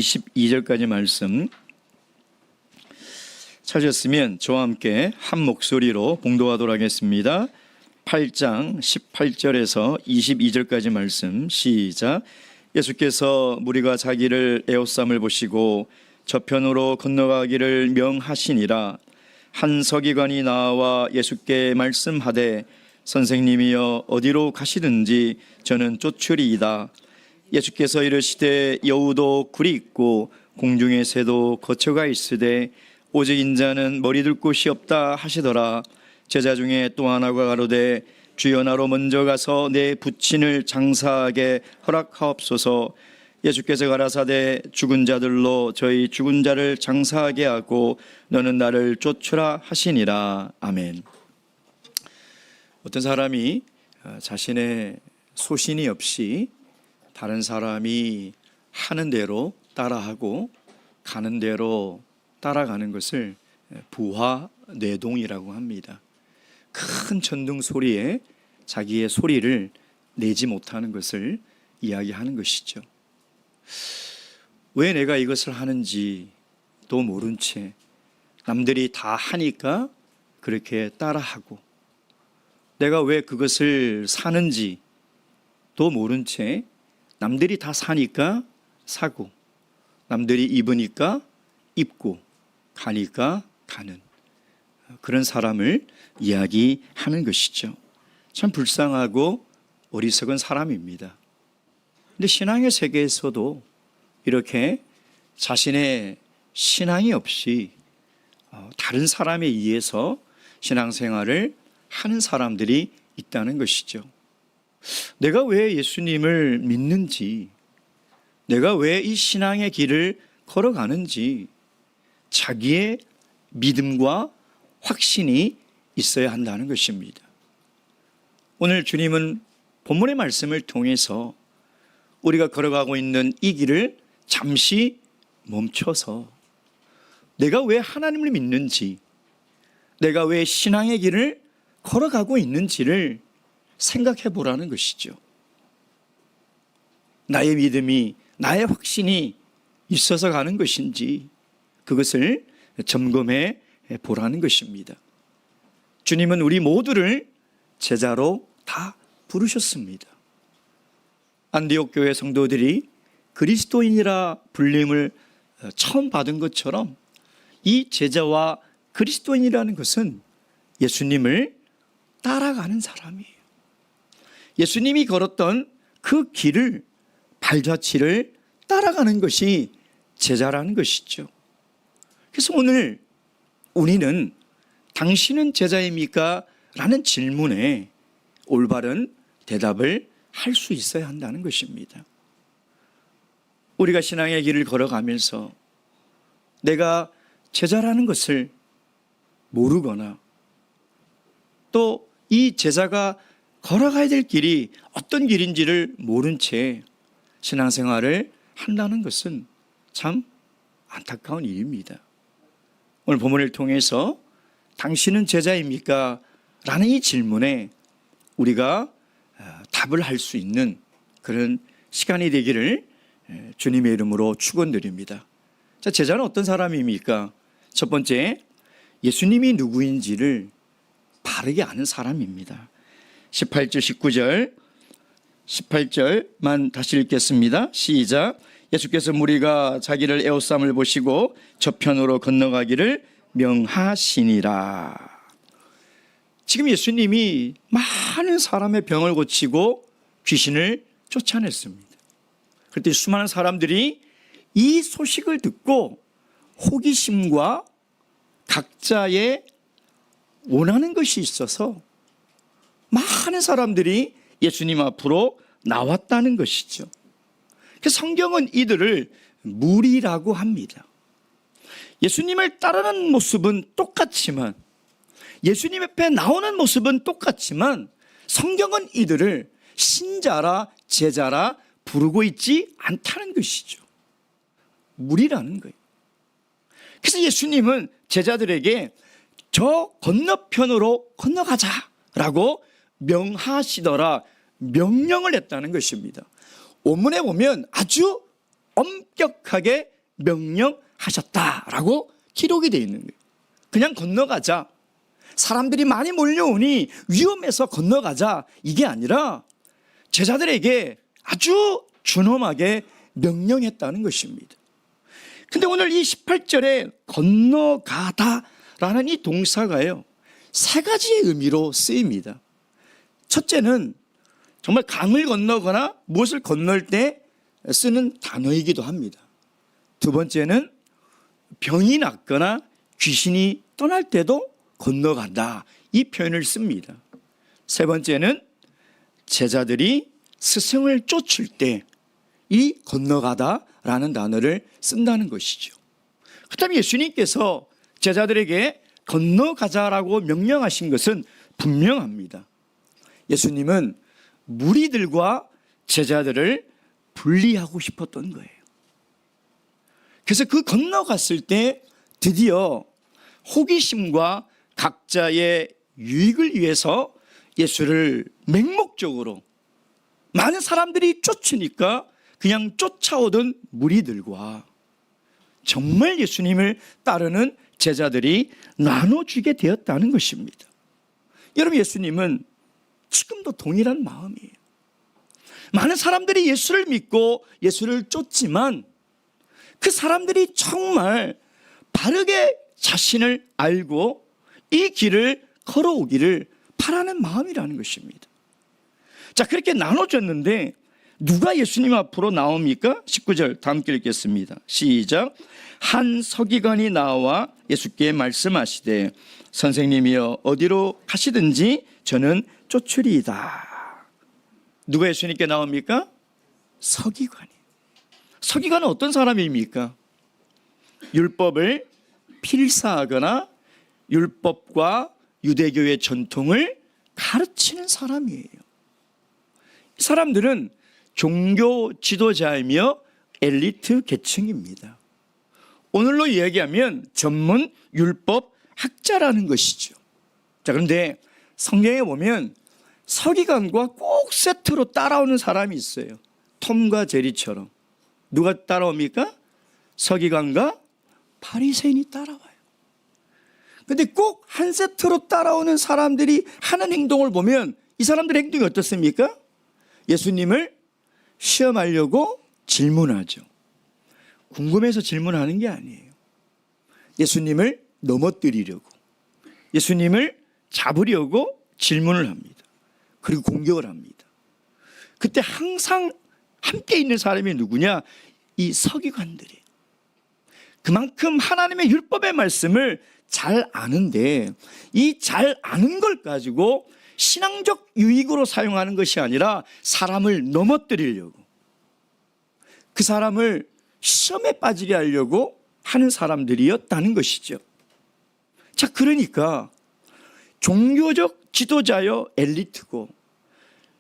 22절까지 말씀 찾으셨으면 저와 함께 한 목소리로 봉독하도록 하겠습니다. 8장 18절에서 22절까지 말씀 시작. 예수께서 무리가 자기를 에워쌈을 보시고 저편으로 건너가기를 명하시니라. 한 서기관이 나와 예수께 말씀하되 선생님이여 어디로 가시든지 저는 쫓으리이다. 예수께서 이르시되 여우도 굴이 있고 공중의 새도 거처가 있으되 오직 인자는 머리 둘 곳이 없다 하시더라. 제자 중에 또 하나가 가로되 주여 나로 먼저 가서 내 부친을 장사하게 허락하옵소서. 예수께서 가라사대 죽은 자들로 저희 죽은 자를 장사하게 하고 너는 나를 쫓으라 하시니라. 아멘. 어떤 사람이 자신의 소신이 없이 다른 사람이 하는 대로 따라하고 가는 대로 따라가는 것을 부하뇌동이라고 합니다. 큰 전등 소리에 자기의 소리를 내지 못하는 것을 이야기하는 것이죠. 왜 내가 이것을 하는지도 모른 채 남들이 다 하니까 그렇게 따라하고, 내가 왜 그것을 사는지도 모른 채 남들이 다 사니까 사고, 남들이 입으니까 입고, 가니까 가는 그런 사람을 이야기하는 것이죠. 참 불쌍하고 어리석은 사람입니다. 근데 신앙의 세계에서도 이렇게 자신의 신앙이 없이 다른 사람에 의해서 신앙생활을 하는 사람들이 있다는 것이죠. 내가 왜 예수님을 믿는지, 내가 왜 이 신앙의 길을 걸어가는지 자기의 믿음과 확신이 있어야 한다는 것입니다. 오늘 주님은 본문의 말씀을 통해서 우리가 걸어가고 있는 이 길을 잠시 멈춰서 내가 왜 하나님을 믿는지, 내가 왜 신앙의 길을 걸어가고 있는지를 생각해 보라는 것이죠. 나의 믿음이, 나의 확신이 있어서 가는 것인지 그것을 점검해 보라는 것입니다. 주님은 우리 모두를 제자로 다 부르셨습니다. 안디옥 교회 성도들이 그리스도인이라 불림을 처음 받은 것처럼 이 제자와 그리스도인이라는 것은 예수님을 따라가는 사람이에요. 예수님이 걸었던 그 길을, 발자취를 따라가는 것이 제자라는 것이죠. 그래서 오늘 우리는 당신은 제자입니까? 라는 질문에 올바른 대답을 할 수 있어야 한다는 것입니다. 우리가 신앙의 길을 걸어가면서 내가 제자라는 것을 모르거나 또 이 제자가 걸어가야 될 길이 어떤 길인지를 모른 채 신앙생활을 한다는 것은 참 안타까운 일입니다. 오늘 본문을 통해서 당신은 제자입니까? 라는 이 질문에 우리가 답을 할 수 있는 그런 시간이 되기를 주님의 이름으로 축원드립니다. 자, 제자는 어떤 사람입니까? 첫 번째, 예수님이 누구인지를 바르게 아는 사람입니다. 18절, 18절만 다시 읽겠습니다. 시작. 예수께서 무리가 자기를 에워쌈을 보시고 저편으로 건너가기를 명하시니라. 지금 예수님이 많은 사람의 병을 고치고 귀신을 쫓아냈습니다. 그랬더니 수많은 사람들이 이 소식을 듣고 호기심과 각자의 원하는 것이 있어서 많은 사람들이 예수님 앞으로 나왔다는 것이죠. 그래서 성경은 이들을 무리라고 합니다. 예수님을 따르는 모습은 똑같지만, 예수님 앞에 나오는 모습은 똑같지만 성경은 이들을 신자라 제자라 부르고 있지 않다는 것이죠. 무리라는 거예요. 그래서 예수님은 제자들에게 저 건너편으로 건너가자라고 명하시더라, 명령을 했다는 것입니다. 원문에 보면 아주 엄격하게 명령하셨다라고 기록이 되어 있는 거예요. 그냥 건너가자, 사람들이 많이 몰려오니 위험해서 건너가자, 이게 아니라 제자들에게 아주 준엄하게 명령했다는 것입니다. 근데 오늘 이 18절에 건너가다라는 이 동사가요, 세 가지의 의미로 쓰입니다. 첫째는 정말 강을 건너거나 무엇을 건널 때 쓰는 단어이기도 합니다. 두 번째는 병이 낫거나 귀신이 떠날 때도 건너간다, 이 표현을 씁니다. 세 번째는 제자들이 스승을 쫓을 때 이 건너가다라는 단어를 쓴다는 것이죠. 그렇다면 예수님께서 제자들에게 건너가자라고 명령하신 것은 분명합니다. 예수님은 무리들과 제자들을 분리하고 싶었던 거예요. 그래서 그 건너갔을 때 드디어 호기심과 각자의 유익을 위해서 예수를 맹목적으로 많은 사람들이 쫓으니까 그냥 쫓아오던 무리들과 정말 예수님을 따르는 제자들이 나눠주게 되었다는 것입니다. 여러분, 예수님은 지금도 동일한 마음이에요. 많은 사람들이 예수를 믿고 예수를 쫓지만 그 사람들이 정말 바르게 자신을 알고 이 길을 걸어오기를 바라는 마음이라는 것입니다. 자, 그렇게 나눠졌는데 누가 예수님 앞으로 나옵니까? 19절 다 함께 읽겠습니다. 시작. 한 서기관이 나와 예수께 말씀하시되 선생님이여 어디로 가시든지 저는 쫓으리이다. 누가 예수님께 나옵니까? 서기관이. 서기관은 어떤 사람입니까? 율법을 필사하거나 율법과 유대교의 전통을 가르치는 사람이에요. 이 사람들은 종교 지도자이며 엘리트 계층입니다. 오늘로 이야기하면 전문 율법 학자라는 것이죠. 자, 그런데 성경에 보면 서기관과 꼭 세트로 따라오는 사람이 있어요. 톰과 제리처럼. 누가 따라옵니까? 서기관과 바리새인이 따라와요. 근데 꼭 한 세트로 따라오는 사람들이 하는 행동을 보면 이 사람들의 행동이 어떻습니까? 예수님을 시험하려고 질문하죠. 궁금해서 질문하는 게 아니에요. 예수님을 넘어뜨리려고, 예수님을 잡으려고 질문을 합니다. 그리고 공격을 합니다. 그때 항상 함께 있는 사람이 누구냐? 이 서기관들이. 그만큼 하나님의 율법의 말씀을 잘 아는데 이 잘 아는 걸 가지고 신앙적 유익으로 사용하는 것이 아니라 사람을 넘어뜨리려고, 그 사람을 시험에 빠지게 하려고 하는 사람들이었다는 것이죠. 자, 그러니까 종교적 지도자여 엘리트고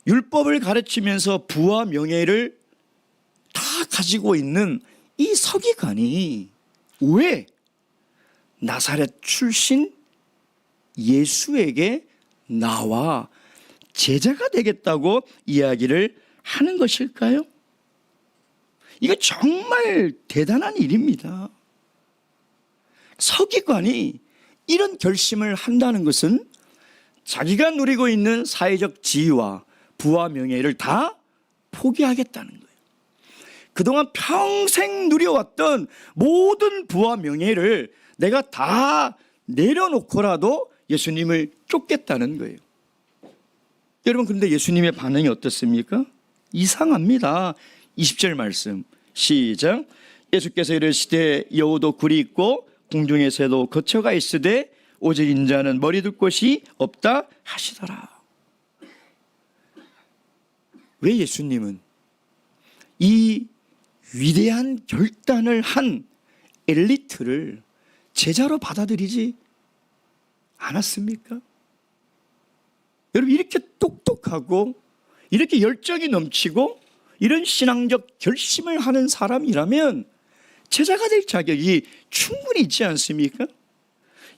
율법을 가르치면서 부와 명예를 다 가지고 있는 이 서기관이 왜 나사렛 출신 예수에게 나와 제자가 되겠다고 이야기를 하는 것일까요? 이거 정말 대단한 일입니다. 서기관이 이런 결심을 한다는 것은 자기가 누리고 있는 사회적 지위와 부와 명예를 다 포기하겠다는 거예요. 그동안 평생 누려왔던 모든 부와 명예를 내가 다 내려놓고라도 예수님을 쫓겠다는 거예요. 여러분, 그런데 예수님의 반응이 어떻습니까? 이상합니다. 20절 말씀 시작. 예수께서 이르시되 여우도 굴이 있고 공중에서도 거처가 있으되 오직 인자는 머리 둘 곳이 없다 하시더라. 왜 예수님은 이 위대한 결단을 한 엘리트를 제자로 받아들이지 않았습니까? 여러분, 이렇게 똑똑하고 이렇게 열정이 넘치고 이런 신앙적 결심을 하는 사람이라면 제자가 될 자격이 충분히 있지 않습니까?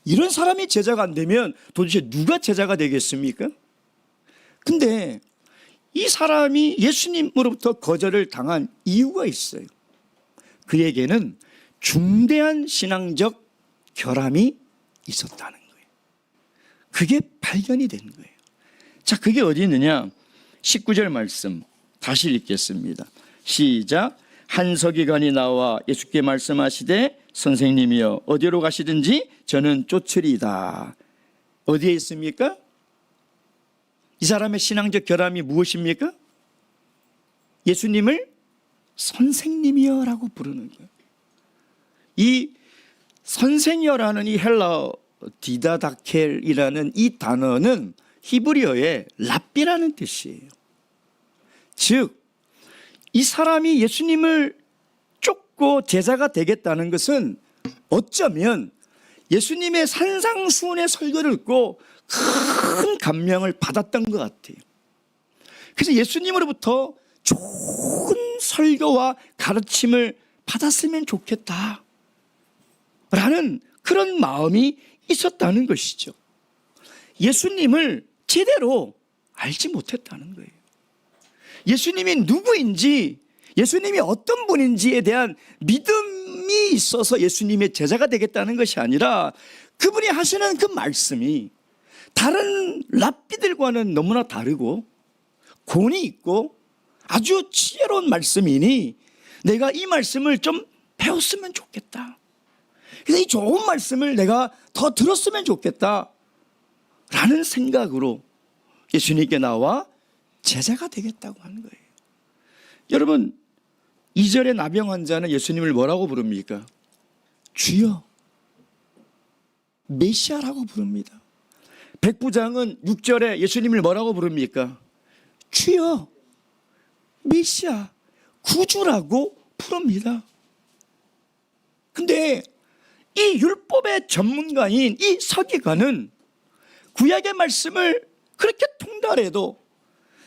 이런 사람이 제자가 안 되면 도대체 누가 제자가 되겠습니까? 근데 이 사람이 예수님으로부터 거절을 당한 이유가 있어요. 그에게는 중대한 신앙적 결함이 있었다는 거예요. 그게 발견이 된 거예요. 자, 그게 어디 있느냐? 19절 말씀 다시 읽겠습니다. 시작. 한 서기관이 나와 예수께 말씀하시되 선생님이여 어디로 가시든지 저는 쫓으리이다. 어디에 있습니까? 이 사람의 신앙적 결함이 무엇입니까? 예수님을 선생님이여 라고 부르는 거예요. 이 선생이여라는 이 헬라어 디다다켈이라는 이 단어는 히브리어의 랍비라는 뜻이에요. 즉, 이 사람이 예수님을 쫓고 제자가 되겠다는 것은 어쩌면 예수님의 산상수훈의 설교를 듣고 큰 감명을 받았던 것 같아요. 그래서 예수님으로부터 좋은 설교와 가르침을 받았으면 좋겠다 라는 그런 마음이 있었다는 것이죠. 예수님을 제대로 알지 못했다는 거예요. 예수님이 누구인지, 예수님이 어떤 분인지에 대한 믿음이 있어서 예수님의 제자가 되겠다는 것이 아니라 그분이 하시는 그 말씀이 다른 랍비들과는 너무나 다르고 권위 있고 아주 지혜로운 말씀이니 내가 이 말씀을 좀 배웠으면 좋겠다. 그래서 이 좋은 말씀을 내가 더 들었으면 좋겠다 라는 생각으로 예수님께 나와 제자가 되겠다고 하는 거예요. 여러분, 2절의 나병 환자는 예수님을 뭐라고 부릅니까? 주여, 메시아라고 부릅니다. 백부장은 6절에 예수님을 뭐라고 부릅니까? 주여, 메시아, 구주라고 부릅니다. 근데 이 율법의 전문가인 이 서기관은 구약의 말씀을 그렇게 통달해도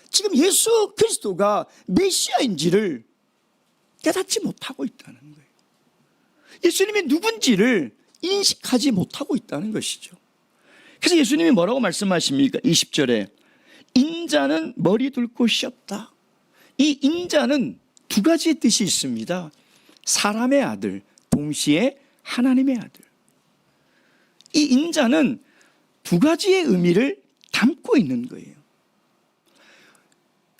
지금 예수 그리스도가 메시아인지를 깨닫지 못하고 있다는 거예요. 예수님이 누군지를 인식하지 못하고 있다는 것이죠. 그래서 예수님이 뭐라고 말씀하십니까? 20절에 인자는 머리 둘 곳이 없다. 이 인자는 두 가지의 뜻이 있습니다. 사람의 아들, 동시에 하나님의 아들. 이 인자는 두 가지의 의미를 담고 있는 거예요.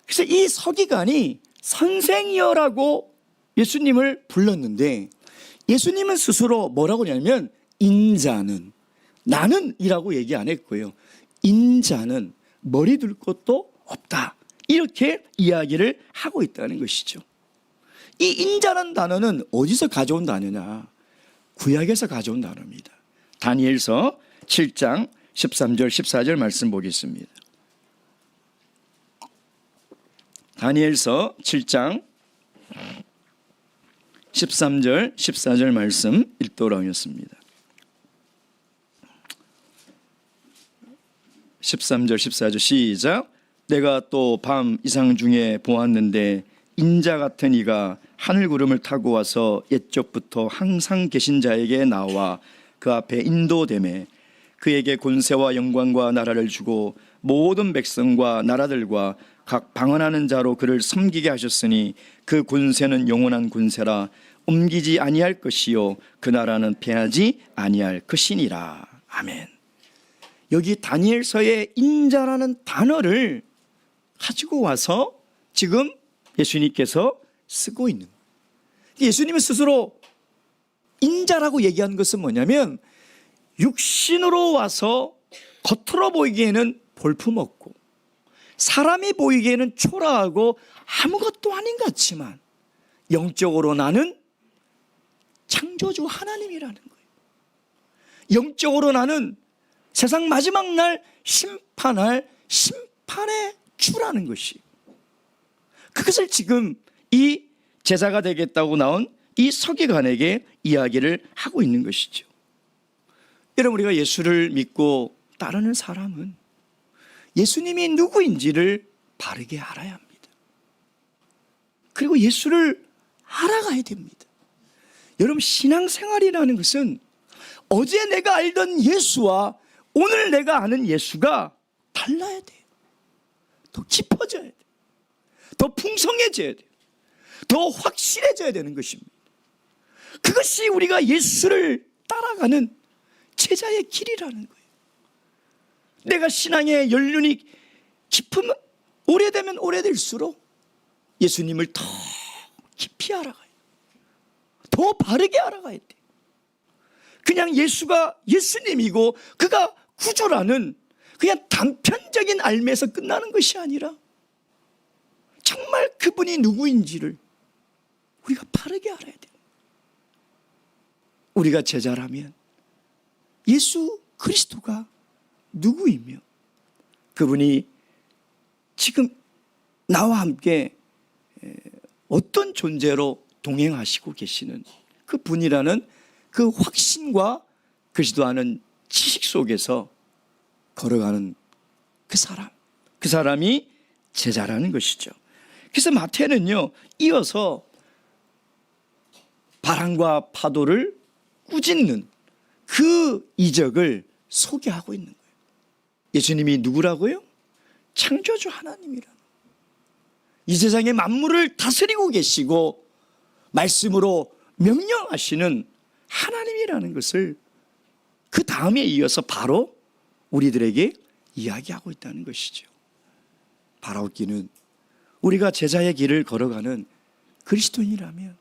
그래서 이 서기관이 선생이여라고 예수님을 불렀는데 예수님은 스스로 뭐라고 하냐면 인자는, 나는 이라고 얘기 안 했고요. 인자는 머리 둘 곳도 없다. 이렇게 이야기를 하고 있다는 것이죠. 이 인자라는 단어는 어디서 가져온 단어냐? 구약에서 가져온 단어입니다. 다니엘서 7장 13절 14절 말씀 보겠습니다. 다니엘서 7장 13절 14절 말씀 읽도록 하겠습니다. 13절 14절 시작. 내가 또 밤 이상 중에 보았는데 인자 같은 이가 하늘 구름을 타고 와서 옛적부터 항상 계신 자에게 나와 그 앞에 인도되매 그에게 권세와 영광과 나라를 주고 모든 백성과 나라들과 각 방언하는 자로 그를 섬기게 하셨으니 그 권세는 영원한 권세라 옮기지 아니할 것이요 그 나라는 패하지 아니할 것이니라. 아멘. 여기 다니엘서의 인자라는 단어를 가지고 와서 지금 예수님께서 쓰고 있는, 예수님은 스스로 인자라고 얘기한 것은 뭐냐면 육신으로 와서 겉으로 보이기에는 볼품없고 사람이 보이기에는 초라하고 아무것도 아닌 것 같지만 영적으로 나는 창조주 하나님이라는 거예요. 영적으로 나는 세상 마지막 날 심판할 심판의 주라는 것이, 그것을 지금 이 제자가 되겠다고 나온 이 서기관에게 이야기를 하고 있는 것이죠. 여러분, 우리가 예수를 믿고 따르는 사람은 예수님이 누구인지를 바르게 알아야 합니다. 그리고 예수를 알아가야 됩니다. 여러분, 신앙생활이라는 것은 어제 내가 알던 예수와 오늘 내가 아는 예수가 달라야 돼요. 더 깊어져야 돼요. 더 풍성해져야 돼요. 더 확실해져야 되는 것입니다. 그것이 우리가 예수를 따라가는 제자의 길이라는 거예요. 내가 신앙의 연륜이 깊으면 오래되면 오래될수록 예수님을 더 깊이 알아가요. 더 바르게 알아가야 돼. 그냥 예수가 예수님이고 그가 구주라는 그냥 단편적인 알매에서 끝나는 것이 아니라 정말 그분이 누구인지를 우리가 바르게 알아야 돼요. 우리가 제자라면 예수 그리스도가 누구이며 그분이 지금 나와 함께 어떤 존재로 동행하시고 계시는 그 분이라는 그 확신과 그리스도 아는 지식 속에서 걸어가는 그 사람이 제자라는 것이죠. 그래서 마태는요, 이어서 바람과 파도를 꾸짖는 그 이적을 소개하고 있는 거예요. 예수님이 누구라고요? 창조주 하나님이라는, 이 세상의 만물을 다스리고 계시고 말씀으로 명령하시는 하나님이라는 것을 그 다음에 이어서 바로 우리들에게 이야기하고 있다는 것이죠. 바라옵기는 우리가 제자의 길을 걸어가는 그리스도인이라면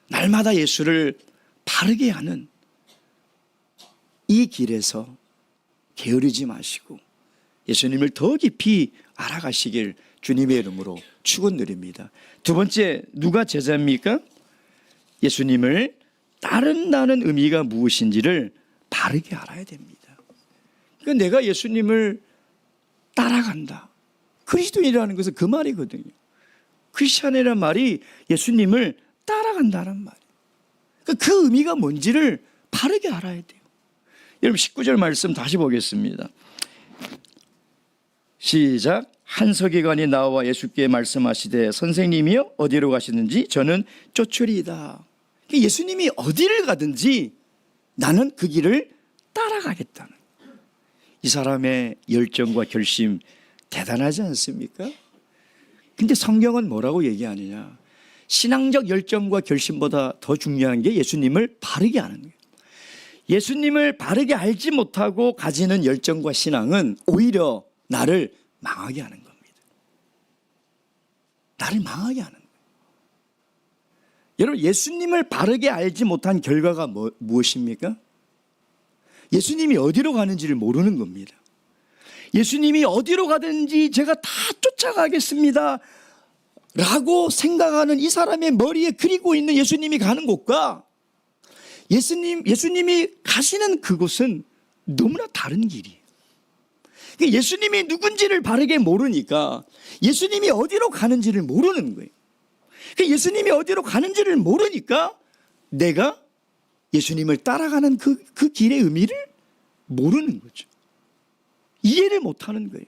날마다 예수를 바르게 하는 이 길에서 게으르지 마시고 예수님을 더 깊이 알아가시길 주님의 이름으로 축원드립니다. 두 번째, 누가 제자입니까? 예수님을 따른다는 의미가 무엇인지를 바르게 알아야 됩니다. 그러니까 내가 예수님을 따라간다. 그리스도인이라는 것은 그 말이거든요. 크리스찬이라는 말이 예수님을 따라간다는 말이에요. 그러니까 그 의미가 뭔지를 바르게 알아야 돼요. 여러분 19절 말씀 다시 보겠습니다. 시작. 한 서기관이 나와 예수께 말씀하시되 선생님이여 어디로 가시는지 저는 쫓으리이다. 예수님이 어디를 가든지 나는 그 길을 따라가겠다는, 이 사람의 열정과 결심 대단하지 않습니까? 근데 성경은 뭐라고 얘기하느냐? 신앙적 열정과 결심보다 더 중요한 게 예수님을 바르게 아는 거예요. 예수님을 바르게 알지 못하고 가지는 열정과 신앙은 오히려 나를 망하게 하는 겁니다. 나를 망하게 하는 거예요. 여러분, 예수님을 바르게 알지 못한 결과가 무엇입니까? 예수님이 어디로 가는지를 모르는 겁니다. 예수님이 어디로 가든지 제가 다 쫓아가겠습니다 라고 생각하는 이 사람의 머리에 그리고 있는 예수님이 가는 곳과 예수님이 가시는 그곳은 너무나 다른 길이에요. 예수님이 누군지를 바르게 모르니까 예수님이 어디로 가는지를 모르는 거예요. 예수님이 어디로 가는지를 모르니까 내가 예수님을 따라가는 그 길의 의미를 모르는 거죠. 이해를 못하는 거예요.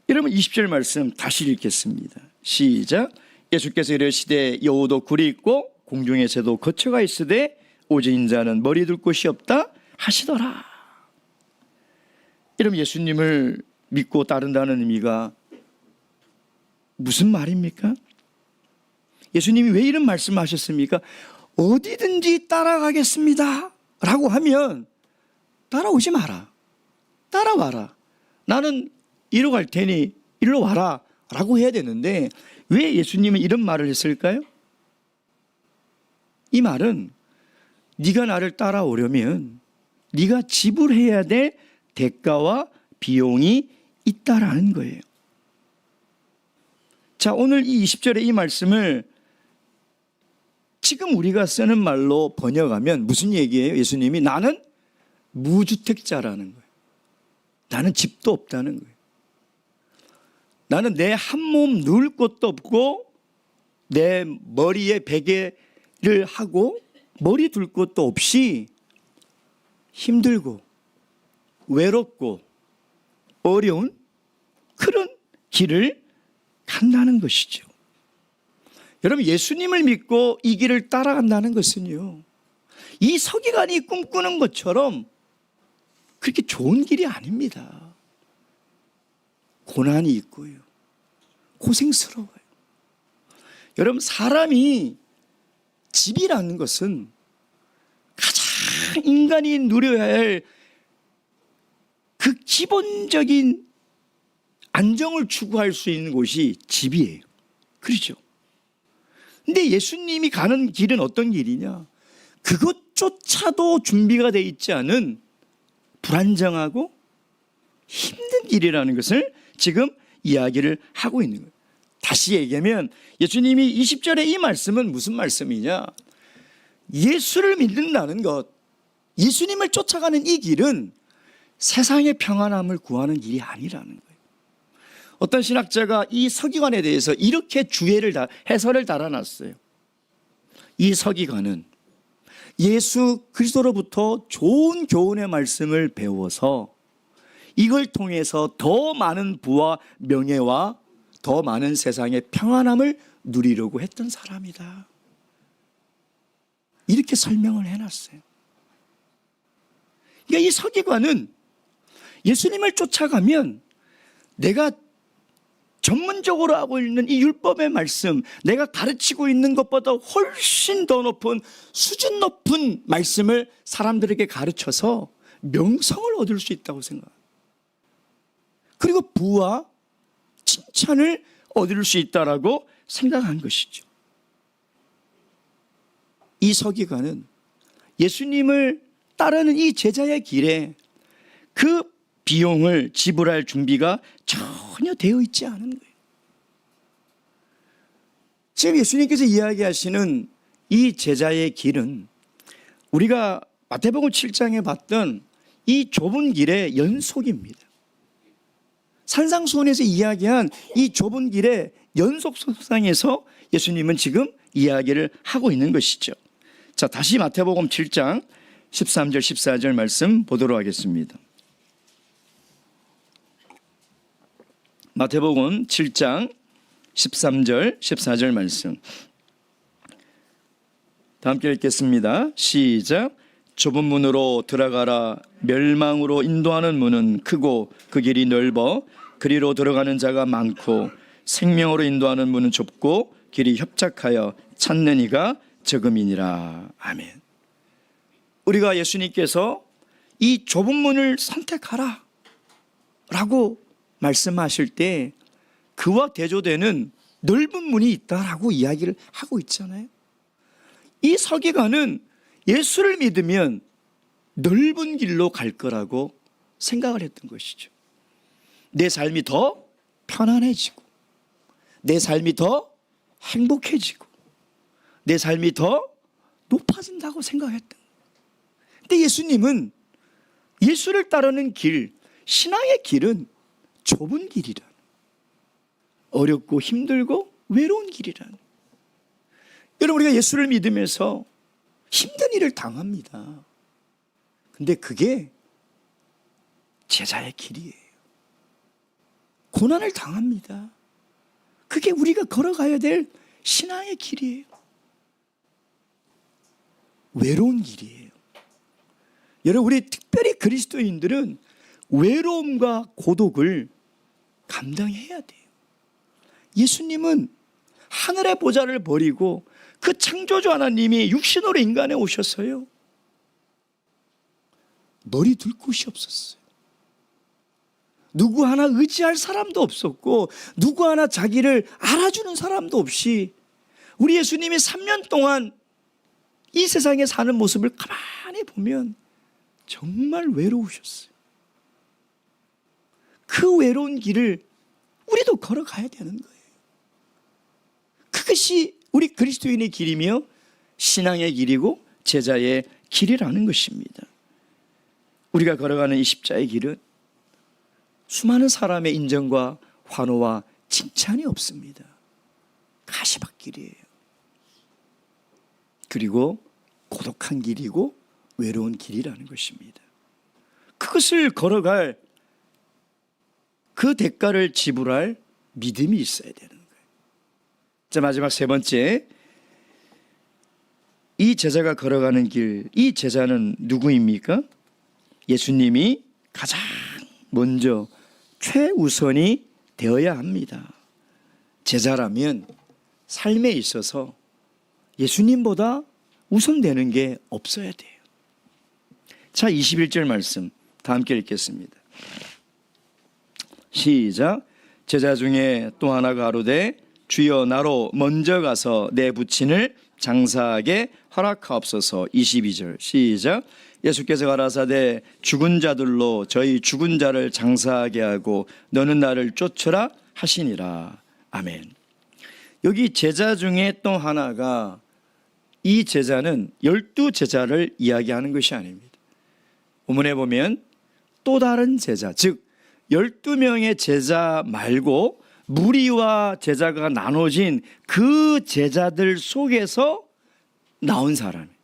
여러분 20절 말씀 다시 읽겠습니다. 시작. 예수께서 이르시되 여우도 굴이 있고 공중의 새도 거처가 있으되 오직 인자는 머리 둘 곳이 없다 하시더라. 여러분 예수님을 믿고 따른다는 의미가 무슨 말입니까? 예수님이 왜 이런 말씀을 하셨습니까? 어디든지 따라가겠습니다 라고 하면 따라오지 마라, 따라와라, 나는 이리로 갈 테니 이리로 와라 라고 해야 되는데 왜 예수님은 이런 말을 했을까요? 이 말은 네가 나를 따라오려면 네가 지불해야 될 대가와 비용이 있다라는 거예요. 자, 오늘 이 20절의 이 말씀을 지금 우리가 쓰는 말로 번역하면 무슨 얘기예요? 예수님이 나는 무주택자라는 거예요. 나는 집도 없다는 거예요. 나는 내 한 몸 누울 곳도 없고 내 머리에 베개를 하고 머리 둘 곳도 없이 힘들고 외롭고 어려운 그런 길을 간다는 것이죠. 여러분 예수님을 믿고 이 길을 따라간다는 것은요, 이 서기관이 꿈꾸는 것처럼 그렇게 좋은 길이 아닙니다. 고난이 있고요, 고생스러워요. 여러분 사람이 집이라는 것은 가장 인간이 누려야 할 그 기본적인 안정을 추구할 수 있는 곳이 집이에요. 그렇죠? 근데 예수님이 가는 길은 어떤 길이냐? 그것조차도 준비가 되어 있지 않은 불안정하고 힘든 길이라는 것을 지금 이야기를 하고 있는 거예요. 다시 얘기하면 예수님이 20절에 이 말씀은 무슨 말씀이냐? 예수를 믿는다는 것, 예수님을 쫓아가는 이 길은 세상의 평안함을 구하는 길이 아니라는 거예요. 어떤 신학자가 이 서기관에 대해서 이렇게 해설을 달아놨어요. 이 서기관은 예수 그리스도로부터 좋은 교훈의 말씀을 배워서 이걸 통해서 더 많은 부와 명예와 더 많은 세상의 평안함을 누리려고 했던 사람이다. 이렇게 설명을 해놨어요. 그러니까 이 서기관은 예수님을 쫓아가면 내가 전문적으로 하고 있는 이 율법의 말씀, 내가 가르치고 있는 것보다 훨씬 더 높은 수준 높은 말씀을 사람들에게 가르쳐서 명성을 얻을 수 있다고 생각합니다. 그리고 부와 칭찬을 얻을 수 있다라고 생각한 것이죠. 이 서기관은 예수님을 따르는 이 제자의 길에 그 비용을 지불할 준비가 전혀 되어 있지 않은 거예요. 지금 예수님께서 이야기하시는 이 제자의 길은 우리가 마태복음 7장에 봤던 이 좁은 길의 연속입니다. 산상수훈에서 이야기한 이 좁은 길의 연속선상에서 예수님은 지금 이야기를 하고 있는 것이죠. 자, 다시 마태복음 7장 13절 14절 말씀 보도록 하겠습니다. 마태복음 7장 13절 14절 말씀 다 함께 읽겠습니다. 시작. 좁은 문으로 들어가라. 멸망으로 인도하는 문은 크고 그 길이 넓어 그리로 들어가는 자가 많고 생명으로 인도하는 문은 좁고 길이 협착하여 찾는 이가 적음이니라. 아멘. 우리가 예수님께서 이 좁은 문을 선택하라 라고 말씀하실 때 그와 대조되는 넓은 문이 있다라고 이야기를 하고 있잖아요. 이 서기관은 예수를 믿으면 넓은 길로 갈 거라고 생각을 했던 것이죠. 내 삶이 더 편안해지고 내 삶이 더 행복해지고 내 삶이 더 높아진다고 생각했던 거예요. 근데 예수님은 예수를 따르는 길, 신앙의 길은 좁은 길이란, 어렵고 힘들고 외로운 길이란. 여러분, 우리가 예수를 믿으면서 힘든 일을 당합니다. 근데 그게 제자의 길이에요. 고난을 당합니다. 그게 우리가 걸어가야 될 신앙의 길이에요. 외로운 길이에요. 여러분, 우리 특별히 그리스도인들은 외로움과 고독을 감당해야 돼요. 예수님은 하늘의 보좌를 버리고 그 창조주 하나님이 육신으로 인간에 오셨어요. 머리 둘 곳이 없었어요. 누구 하나 의지할 사람도 없었고 누구 하나 자기를 알아주는 사람도 없이 우리 예수님이 3년 동안 이 세상에 사는 모습을 가만히 보면 정말 외로우셨어요. 그 외로운 길을 우리도 걸어가야 되는 거예요. 그것이 우리 그리스도인의 길이며 신앙의 길이고 제자의 길이라는 것입니다. 우리가 걸어가는 이 십자의 길은 수많은 사람의 인정과 환호와 칭찬이 없습니다. 가시밭길이에요. 그리고 고독한 길이고 외로운 길이라는 것입니다. 그것을 걸어갈 그 대가를 지불할 믿음이 있어야 되는 거예요. 자, 마지막 세 번째, 이 제자가 걸어가는 길, 이 제자는 누구입니까? 예수님이 가장 먼저 최우선이 되어야 합니다. 제자라면 삶에 있어서 예수님보다 우선되는 게 없어야 돼요. 자, 21절 말씀 다 함께 읽겠습니다. 시작. 제자 중에 또 하나가 가로되 주여 나로 먼저 가서 내 부친을 장사하게 허락하옵소서. 22절 시작. 예수께서 가라사대 죽은 자들로 저희 죽은 자를 장사하게 하고 너는 나를 쫓으라 하시니라. 아멘. 여기 제자 중에 또 하나가, 이 제자는 12제자를 이야기하는 것이 아닙니다. 본문에 보면 또 다른 제자, 즉 12명의 제자 말고 무리와 제자가 나눠진 그 제자들 속에서 나온 사람이에요.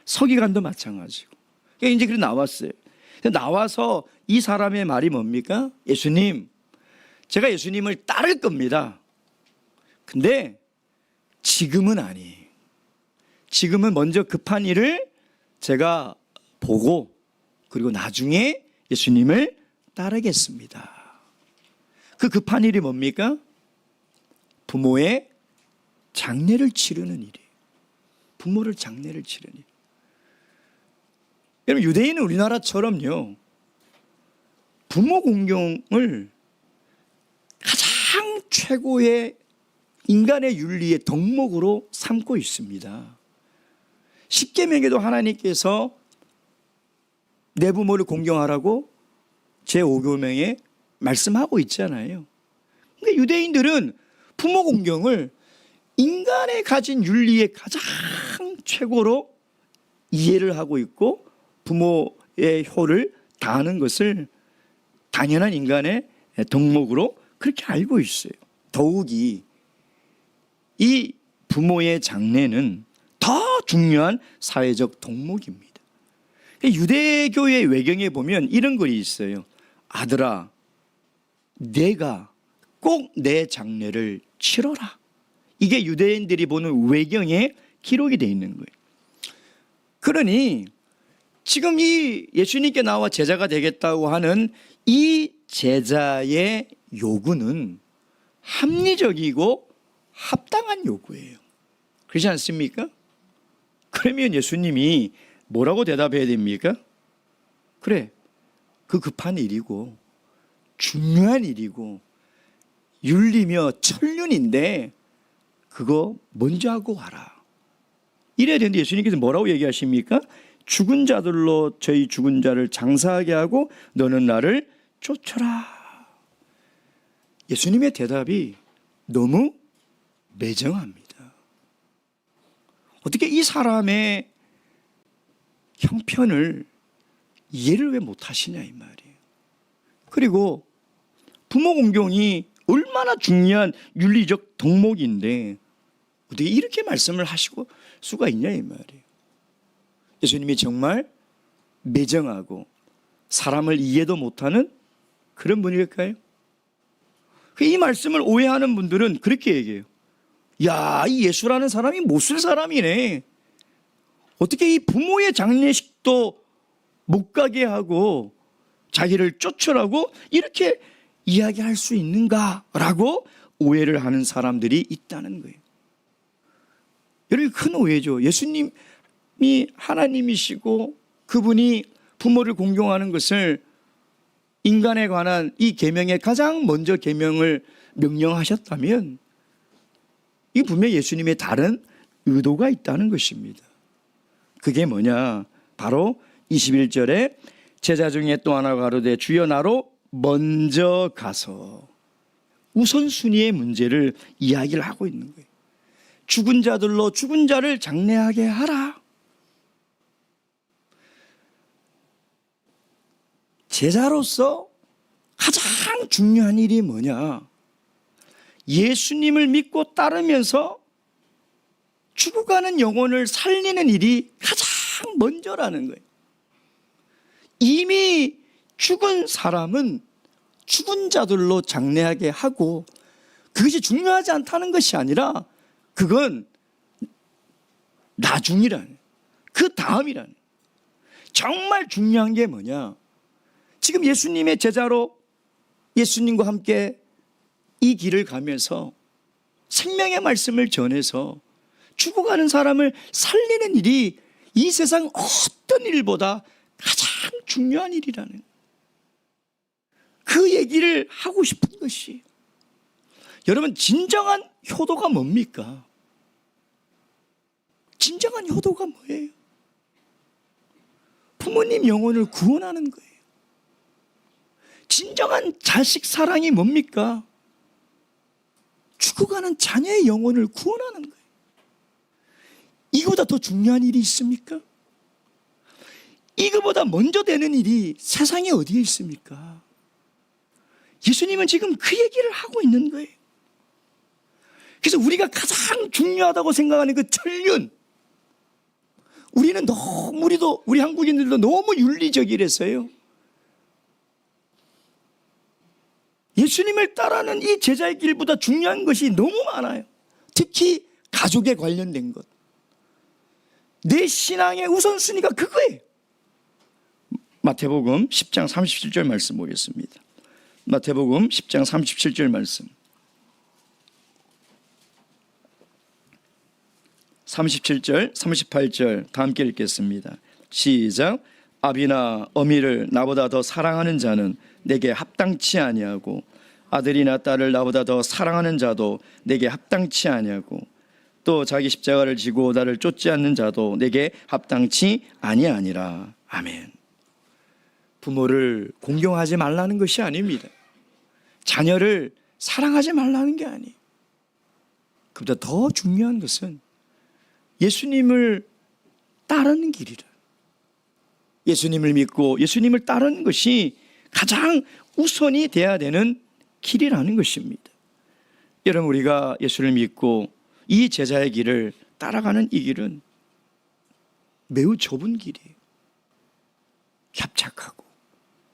서기관도 마찬가지고. 그러니까 이제 그래 나왔어요. 나와서 이 사람의 말이 뭡니까? 예수님, 제가 예수님을 따를 겁니다. 근데 지금은 아니에요. 지금은 먼저 급한 일을 제가 보고 그리고 나중에 예수님을 따르겠습니다. 그 급한 일이 뭡니까? 부모의 장례를 치르는 일이에요. 부모를 장례를 치르는 일. 여러분, 유대인은 우리나라처럼요, 부모 공경을 가장 최고의 인간의 윤리의 덕목으로 삼고 있습니다. 십계명에도 하나님께서 내 부모를 공경하라고 제5계명에 말씀하고 있잖아요. 그러니까 유대인들은 부모 공경을 인간의 가진 윤리의 가장 최고로 이해를 하고 있고 부모의 효를 다하는 것을 당연한 인간의 덕목으로 그렇게 알고 있어요. 더욱이 이 부모의 장례는 더 중요한 사회적 덕목입니다. 유대교의 외경에 보면 이런 글이 있어요. 아들아, 내가 꼭 내 장례를 치러라. 이게 유대인들이 보는 외경에 기록이 되어 있는 거예요. 그러니 지금 이 예수님께 나와 제자가 되겠다고 하는 이 제자의 요구는 합리적이고 합당한 요구예요. 그렇지 않습니까? 그러면 예수님이 뭐라고 대답해야 됩니까? 그래, 그 급한 일이고 중요한 일이고 윤리며 천륜인데 그거 먼저 하고 와라. 이래야 되는데 예수님께서 뭐라고 얘기하십니까? 죽은 자들로 저희 죽은 자를 장사하게 하고 너는 나를 쫓아라. 예수님의 대답이 너무 매정합니다. 어떻게 이 사람의 형편을 이해를 왜 못하시냐 이 말이에요. 그리고 부모 공경이 얼마나 중요한 윤리적 덕목인데 어떻게 이렇게 말씀을 하시고 수가 있냐 이 말이에요. 예수님이 정말 매정하고 사람을 이해도 못하는 그런 분일까요? 이 말씀을 오해하는 분들은 그렇게 얘기해요. 야, 이 예수라는 사람이 못쓸 사람이네. 어떻게 이 부모의 장례식도 못 가게 하고 자기를 쫓으라고 이렇게 이야기할 수 있는가라고 오해를 하는 사람들이 있다는 거예요. 여러분, 큰 오해죠. 예수님이 하나님이시고 그분이 부모를 공경하는 것을 인간에 관한 이 계명의 가장 먼저 계명을 명령하셨다면 이 분명히 예수님의 다른 의도가 있다는 것입니다. 그게 뭐냐? 바로 21절에 제자 중에 또 하나가 가로되 주여 나로 먼저 가서, 우선순위의 문제를 이야기를 하고 있는 거예요. 죽은 자들로 죽은 자를 장례하게 하라. 제자로서 가장 중요한 일이 뭐냐? 예수님을 믿고 따르면서 죽어가는 영혼을 살리는 일이 가장 먼저라는 거예요. 이미 죽은 사람은 죽은 자들로 장례하게 하고 그것이 중요하지 않다는 것이 아니라 그건 나중이라는, 그 다음이라는. 정말 중요한 게 뭐냐? 지금 예수님의 제자로 예수님과 함께 이 길을 가면서 생명의 말씀을 전해서 죽어가는 사람을 살리는 일이 이 세상 어떤 일보다 가장 중요한 일이라는 그 얘기를 하고 싶은 것이, 여러분, 진정한 효도가 뭡니까? 진정한 효도가 뭐예요? 부모님 영혼을 구원하는 거예요. 진정한 자식 사랑이 뭡니까? 죽어가는 자녀의 영혼을 구원하는 거예요. 이거보다 더 중요한 일이 있습니까? 이거보다 먼저 되는 일이 세상에 어디에 있습니까? 예수님은 지금 그 얘기를 하고 있는 거예요. 그래서 우리가 가장 중요하다고 생각하는 그 천륜, 우리는 너무, 우리 한국인들도 너무 윤리적이랬어요. 예수님을 따르는 이 제자의 길보다 중요한 것이 너무 많아요. 특히 가족에 관련된 것. 내 신앙의 우선순위가 그거예요. 마태복음 10장 37절 말씀 보겠습니다. 마태복음 10장 37절 말씀. 37절, 38절 다 함께 읽겠습니다. 시작. 아비나 어미를 나보다 더 사랑하는 자는 내게 합당치 아니하고 아들이나 딸을 나보다 더 사랑하는 자도 내게 합당치 아니하고 또 자기 십자가를 지고 나를 쫓지 않는 자도 내게 합당치 아니하니라. 아멘. 부모를 공경하지 말라는 것이 아닙니다. 자녀를 사랑하지 말라는 게 아니에요. 그보다 더 중요한 것은 예수님을 따르는 길이라. 예수님을 믿고 예수님을 따르는 것이 가장 우선이 돼야 되는 길이라는 것입니다. 여러분, 우리가 예수를 믿고 이 제자의 길을 따라가는 이 길은 매우 좁은 길이에요. 협착하고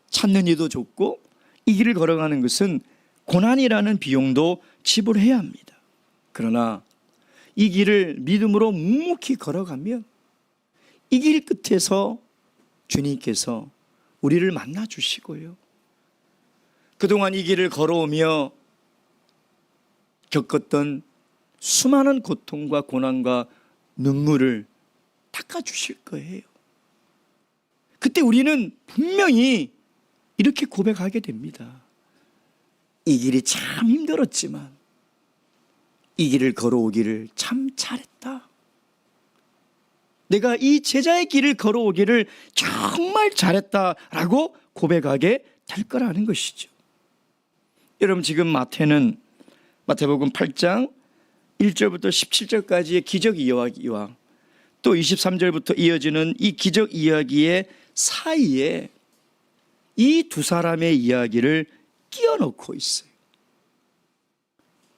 찾는 이도 좁고 이 길을 걸어가는 것은 고난이라는 비용도 지불해야 합니다. 그러나 이 길을 믿음으로 묵묵히 걸어가면 이 길 끝에서 주님께서 우리를 만나 주시고요, 그동안 이 길을 걸어오며 겪었던 수많은 고통과 고난과 눈물을 닦아주실 거예요. 그때 우리는 분명히 이렇게 고백하게 됩니다. 이 길이 참 힘들었지만 이 길을 걸어오기를 참 잘했다. 내가 이 제자의 길을 걸어오기를 정말 잘했다라고 고백하게 될 거라는 것이죠. 여러분, 지금 마태복음 8장 1절부터 17절까지의 기적 이야기와 또 23절부터 이어지는 이 기적 이야기의 사이에 이 두 사람의 이야기를 끼워 넣고 있어요.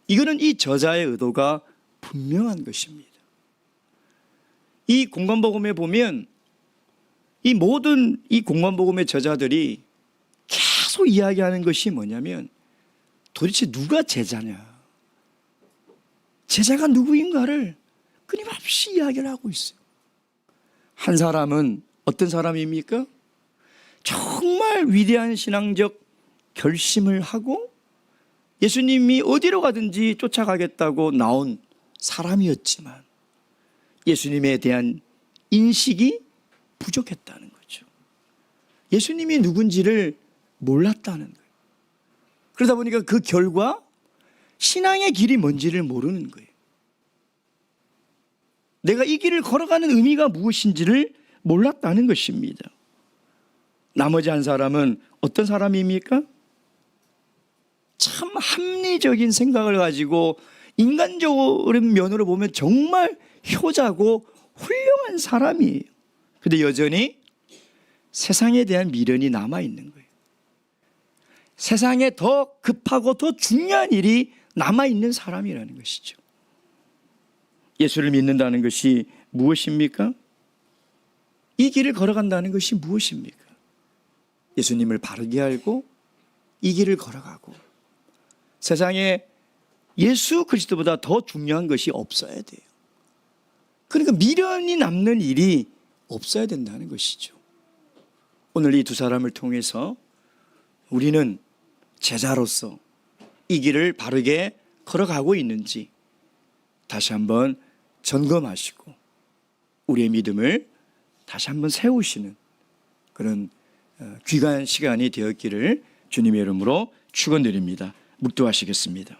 이거는 이 저자의 의도가 분명한 것입니다. 이 공관복음에 보면 이 모든 이 공관복음의 저자들이 계속 이야기하는 것이 뭐냐면, 도대체 누가 제자냐, 제자가 누구인가를 끊임없이 이야기를 하고 있어요. 한 사람은 어떤 사람입니까? 정말 위대한 신앙적 결심을 하고 예수님이 어디로 가든지 쫓아가겠다고 나온 사람이었지만 예수님에 대한 인식이 부족했다는 거죠. 예수님이 누군지를 몰랐다는 거예요. 그러다 보니까 그 결과 신앙의 길이 뭔지를 모르는 거예요. 내가 이 길을 걸어가는 의미가 무엇인지를 몰랐다는 것입니다. 나머지 한 사람은 어떤 사람입니까? 참 합리적인 생각을 가지고 인간적인 면으로 보면 정말 효자고 훌륭한 사람이에요. 그런데 여전히 세상에 대한 미련이 남아있는 거예요. 세상에 더 급하고 더 중요한 일이 남아있는 사람이라는 것이죠. 예수를 믿는다는 것이 무엇입니까? 이 길을 걸어간다는 것이 무엇입니까? 예수님을 바르게 알고 이 길을 걸어가고 세상에 예수 그리스도보다 더 중요한 것이 없어야 돼요. 그러니까 미련이 남는 일이 없어야 된다는 것이죠. 오늘 이 두 사람을 통해서 우리는 제자로서 이 길을 바르게 걸어가고 있는지 다시 한번 점검하시고 우리의 믿음을 다시 한번 세우시는 그런 귀한 시간이 되었기를 주님의 이름으로 축원드립니다. 묵도하시겠습니다.